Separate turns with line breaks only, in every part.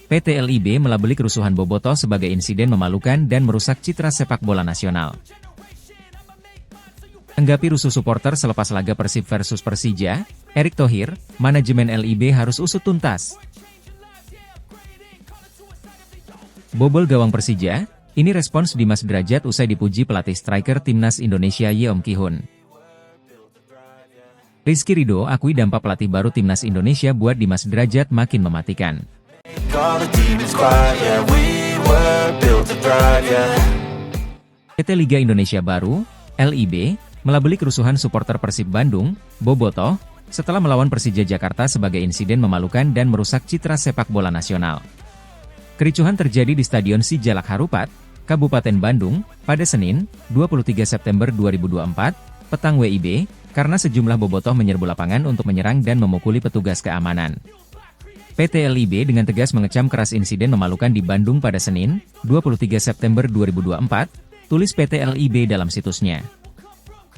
PT LIB melabeli kerusuhan Bobotoh sebagai insiden memalukan dan merusak citra sepak bola nasional. Tanggapi rusuh supporter selepas laga Persib versus Persija, Erick Thohir, manajemen LIB harus usut tuntas. Bobol gawang Persija, ini respons Dimas Drajat usai dipuji pelatih striker timnas Indonesia Yeom Ki-hun. Rizky Ridho akui dampak pelatih baru timnas Indonesia buat Dimas Drajat makin mematikan. PT Liga Indonesia Baru, LIB, melabeli kerusuhan supporter Persib Bandung, Bobotoh, setelah melawan Persija Jakarta sebagai insiden memalukan dan merusak citra sepak bola nasional. Kericuhan terjadi di Stadion Sijalak Harupat, Kabupaten Bandung, pada Senin, 23 September 2024, petang WIB, karena sejumlah bobotoh menyerbu lapangan untuk menyerang dan memukuli petugas keamanan. PT LIB dengan tegas mengecam keras insiden memalukan di Bandung pada Senin, 23 September 2024, tulis PT LIB dalam situsnya.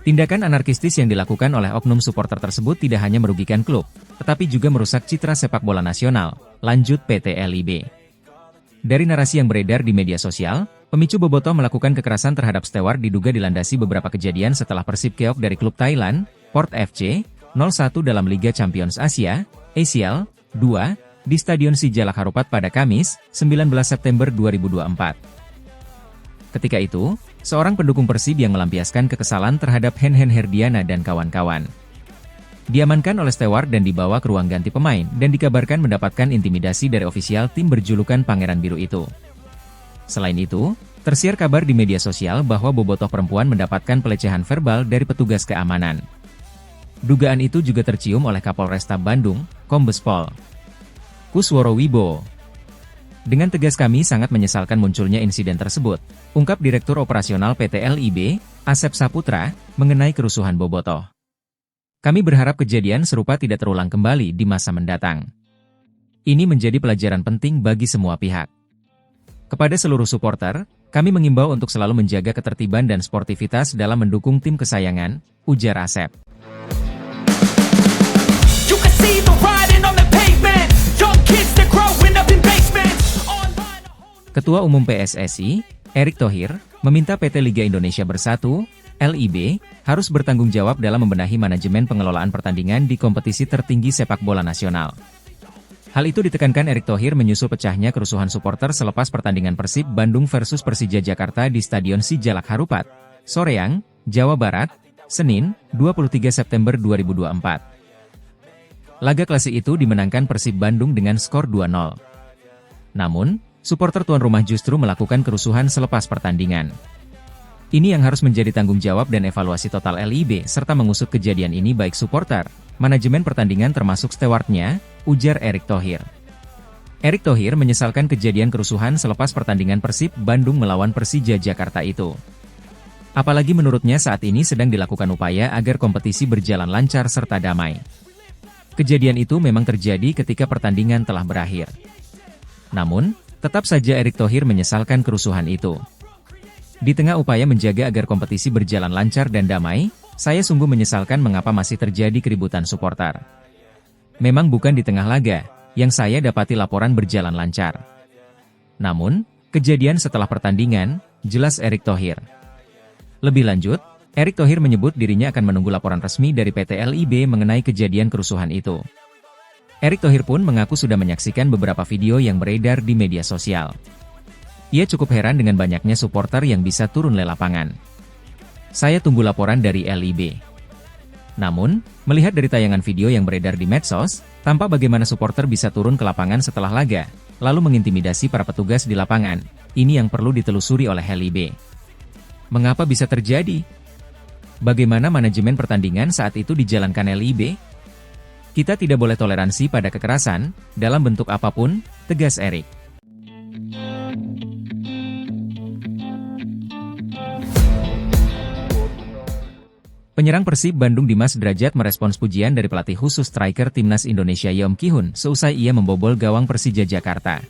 Tindakan anarkistis yang dilakukan oleh oknum supporter tersebut tidak hanya merugikan klub, tetapi juga merusak citra sepak bola nasional, lanjut PT LIB. Dari narasi yang beredar di media sosial, pemicu bobotoh melakukan kekerasan terhadap steward diduga dilandasi beberapa kejadian setelah Persib keok dari klub Thailand, Port FC, 0-1 dalam Liga Champions Asia, ACL, 2, di Stadion Sijalak Harupat pada Kamis, 19 September 2024. Ketika itu, seorang pendukung Persib yang melampiaskan kekesalan terhadap Hen Herdiana dan kawan-kawan diamankan oleh steward dan dibawa ke ruang ganti pemain dan dikabarkan mendapatkan intimidasi dari ofisial tim berjulukan Pangeran Biru itu. Selain itu, tersiar kabar di media sosial bahwa bobotoh perempuan mendapatkan pelecehan verbal dari petugas keamanan. Dugaan itu juga tercium oleh Kapolresta Bandung, Kombes Pol Kusworo Wibowo. Dengan tegas kami sangat menyesalkan munculnya insiden tersebut, ungkap Direktur Operasional PT LIB, Asep Saputra, mengenai kerusuhan bobotoh. Kami berharap kejadian serupa tidak terulang kembali di masa mendatang. Ini menjadi pelajaran penting bagi semua pihak. Kepada seluruh supporter, kami mengimbau untuk selalu menjaga ketertiban dan sportivitas dalam mendukung tim kesayangan, ujar Asep. Ketua Umum PSSI, Erick Thohir, meminta PT Liga Indonesia Bersatu, LIB, harus bertanggung jawab dalam membenahi manajemen pengelolaan pertandingan di kompetisi tertinggi sepak bola nasional. Hal itu ditekankan Erick Thohir menyusul pecahnya kerusuhan supporter selepas pertandingan Persib Bandung versus Persija Jakarta di Stadion Sijalak Harupat, Soreang, Jawa Barat, Senin, 23 September 2024. Laga klasik itu dimenangkan Persib Bandung dengan skor 2-0. Namun, supporter tuan rumah justru melakukan kerusuhan selepas pertandingan. Ini yang harus menjadi tanggung jawab dan evaluasi total LIB serta mengusut kejadian ini baik supporter, manajemen pertandingan termasuk stewardnya, ujar Erick Thohir. Erick Thohir menyesalkan kejadian kerusuhan selepas pertandingan Persib Bandung melawan Persija Jakarta itu. Apalagi menurutnya saat ini sedang dilakukan upaya agar kompetisi berjalan lancar serta damai. Kejadian itu memang terjadi ketika pertandingan telah berakhir. Namun, tetap saja Erick Thohir menyesalkan kerusuhan itu. Di tengah upaya menjaga agar kompetisi berjalan lancar dan damai, saya sungguh menyesalkan mengapa masih terjadi keributan supporter. Memang bukan di tengah laga, yang saya dapati laporan berjalan lancar. Namun, kejadian setelah pertandingan, jelas Erick Thohir. Lebih lanjut, Erick Thohir menyebut dirinya akan menunggu laporan resmi dari PT LIB mengenai kejadian kerusuhan itu. Erick Thohir pun mengaku sudah menyaksikan beberapa video yang beredar di media sosial. Ia cukup heran dengan banyaknya supporter yang bisa turun ke lapangan. Saya tunggu laporan dari LIB. Namun, melihat dari tayangan video yang beredar di medsos, tampak bagaimana supporter bisa turun ke lapangan setelah laga, lalu mengintimidasi para petugas di lapangan. Ini yang perlu ditelusuri oleh LIB. Mengapa bisa terjadi? Bagaimana manajemen pertandingan saat itu dijalankan LIB? Kita tidak boleh toleransi pada kekerasan, dalam bentuk apapun, tegas Erick. Penyerang Persib Bandung Dimas Drajat merespons pujian dari pelatih khusus striker timnas Indonesia Yeom Ki-hun seusai ia membobol gawang Persija Jakarta.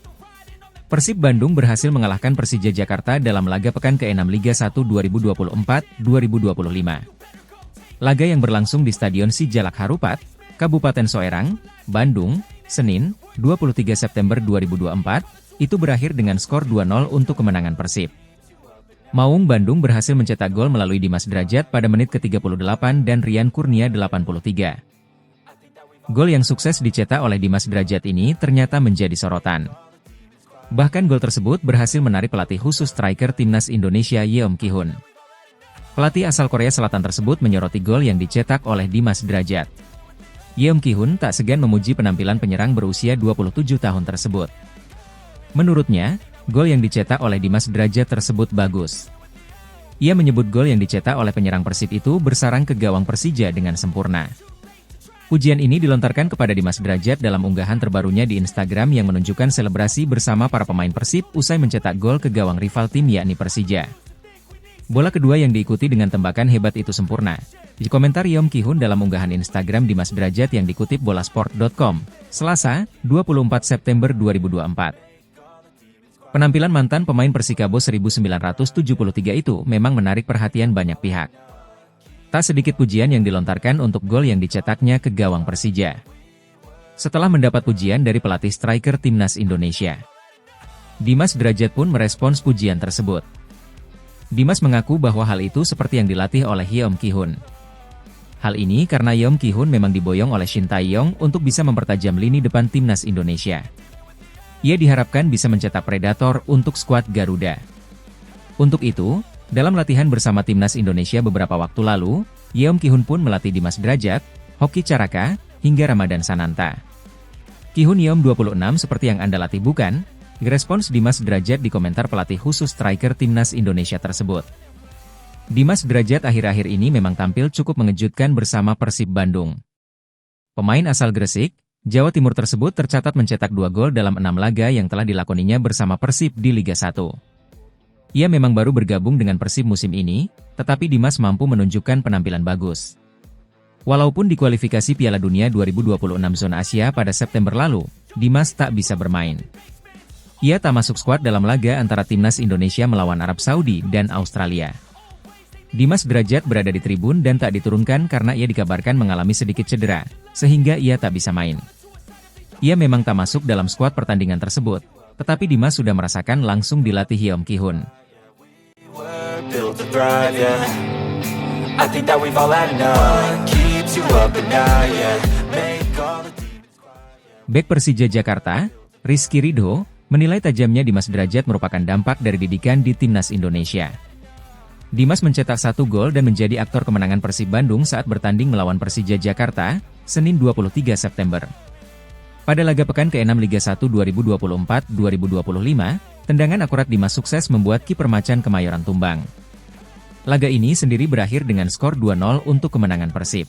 Persib Bandung berhasil mengalahkan Persija Jakarta dalam laga pekan ke-6 Liga 1 2024-2025. Laga yang berlangsung di Stadion Sijalak Harupat, Kabupaten Soreang, Bandung, Senin, 23 September 2024, itu berakhir dengan skor 2-0 untuk kemenangan Persib. Maung Bandung berhasil mencetak gol melalui Dimas Drajat pada menit ke-38 dan Rian Kurnia 83. Gol yang sukses dicetak oleh Dimas Drajat ini ternyata menjadi sorotan. Bahkan gol tersebut berhasil menarik pelatih khusus striker timnas Indonesia Yeom Ki-hun. Pelatih asal Korea Selatan tersebut menyoroti gol yang dicetak oleh Dimas Drajat. Yeom Ki-hun tak segan memuji penampilan penyerang berusia 27 tahun tersebut. Menurutnya, gol yang dicetak oleh Dimas Drajat tersebut bagus. Ia menyebut gol yang dicetak oleh penyerang Persib itu bersarang ke gawang Persija dengan sempurna. Pujian ini dilontarkan kepada Dimas Drajat dalam unggahan terbarunya di Instagram yang menunjukkan selebrasi bersama para pemain Persib usai mencetak gol ke gawang rival tim yakni Persija. Bola kedua yang diikuti dengan tembakan hebat itu sempurna. Di komentar Yeom Ki-hun dalam unggahan Instagram Dimas Drajat yang dikutip bolasport.com, Selasa, 24 September 2024. Penampilan mantan pemain Persikabo 1973 itu memang menarik perhatian banyak pihak. Tak sedikit pujian yang dilontarkan untuk gol yang dicetaknya ke gawang Persija. Setelah mendapat pujian dari pelatih striker timnas Indonesia, Dimas Drajat pun merespons pujian tersebut. Dimas mengaku bahwa hal itu seperti yang dilatih oleh Yeom Ki-hun. Hal ini karena Yeom Ki-hun memang diboyong oleh Shin Tae-yong untuk bisa mempertajam lini depan timnas Indonesia. Ia diharapkan bisa mencetak predator untuk skuad Garuda. Untuk itu, dalam latihan bersama timnas Indonesia beberapa waktu lalu, Yeom Ki-hun pun melatih Dimas Drajat, Hoki Caraka, hingga Ramadan Sananta. Ki-hun Yeom 26 seperti yang Anda latih bukan? Respons Dimas Drajat di komentar pelatih khusus striker timnas Indonesia tersebut. Dimas Drajat akhir-akhir ini memang tampil cukup mengejutkan bersama Persib Bandung. Pemain asal Gresik, Jawa Timur tersebut tercatat mencetak 2 gol dalam 6 laga yang telah dilakoninya bersama Persib di Liga 1. Ia memang baru bergabung dengan Persib musim ini, tetapi Dimas mampu menunjukkan penampilan bagus. Walaupun di kualifikasi Piala Dunia 2026 zona Asia pada September lalu, Dimas tak bisa bermain. Ia tak masuk skuad dalam laga antara timnas Indonesia melawan Arab Saudi dan Australia. Dimas Drajat berada di tribun dan tak diturunkan karena ia dikabarkan mengalami sedikit cedera, sehingga ia tak bisa main. Ia memang tak masuk dalam skuad pertandingan tersebut, tetapi Dimas sudah merasakan langsung dilatih Yeom Ki-hun. Bek Persija Jakarta, Rizky Ridho, menilai tajamnya Dimas Drajat merupakan dampak dari didikan di timnas Indonesia. Dimas mencetak 1 gol dan menjadi aktor kemenangan Persib Bandung saat bertanding melawan Persija Jakarta, Senin 23 September. Pada laga pekan ke-6 Liga 1 2024-2025, tendangan akurat Dimas sukses membuat kiper Macan Kemayoran tumbang. Laga ini sendiri berakhir dengan skor 2-0 untuk kemenangan Persib.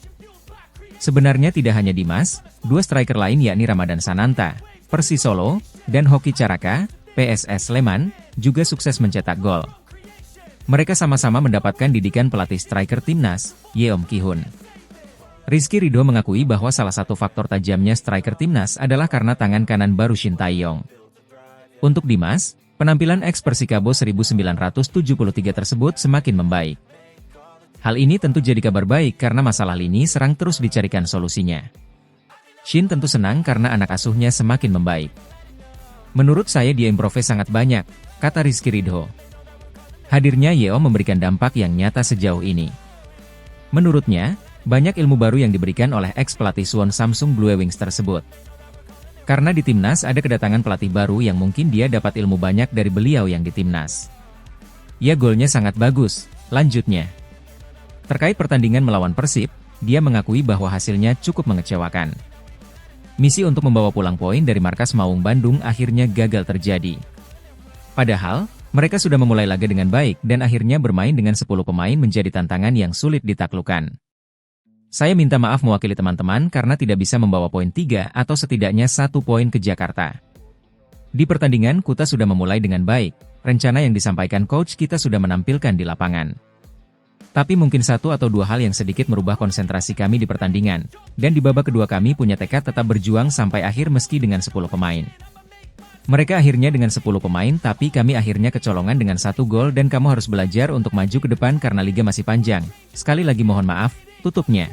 Sebenarnya tidak hanya Dimas, 2 striker lain yakni Ramadan Sananta, Persis Solo, dan Hoki Caraka, PSS Sleman, juga sukses mencetak gol. Mereka sama-sama mendapatkan didikan pelatih striker timnas, Yeom Ki-hun. Rizky Ridho mengakui bahwa salah satu faktor tajamnya striker timnas adalah karena tangan kanan baru Shin Tae-yong. Untuk Dimas, penampilan ex Persikabo 1973 tersebut semakin membaik. Hal ini tentu jadi kabar baik karena masalah lini serang terus dicarikan solusinya. Shin tentu senang karena anak asuhnya semakin membaik. Menurut saya dia improve sangat banyak, kata Rizky Ridho. Hadirnya Yeom memberikan dampak yang nyata sejauh ini. Menurutnya, banyak ilmu baru yang diberikan oleh ex-pelatih Suwon Samsung Blue Wings tersebut. Karena di timnas ada kedatangan pelatih baru yang mungkin dia dapat ilmu banyak dari beliau yang di timnas. Ya golnya sangat bagus, lanjutnya. Terkait pertandingan melawan Persib, dia mengakui bahwa hasilnya cukup mengecewakan. Misi untuk membawa pulang poin dari markas Maung Bandung akhirnya gagal terjadi. Padahal, mereka sudah memulai laga dengan baik dan akhirnya bermain dengan 10 pemain menjadi tantangan yang sulit ditaklukkan. Saya minta maaf mewakili teman-teman karena tidak bisa membawa poin 3 atau setidaknya 1 poin ke Jakarta. Di pertandingan kita sudah memulai dengan baik, rencana yang disampaikan coach kita sudah menampilkan di lapangan. Tapi mungkin 1 atau 2 hal yang sedikit merubah konsentrasi kami di pertandingan, dan di babak kedua kami punya tekad tetap berjuang sampai akhir meski dengan 10 pemain. Mereka akhirnya dengan 10 pemain tapi kami akhirnya kecolongan dengan 1 gol dan kamu harus belajar untuk maju ke depan karena liga masih panjang. Sekali lagi mohon maaf, tutupnya.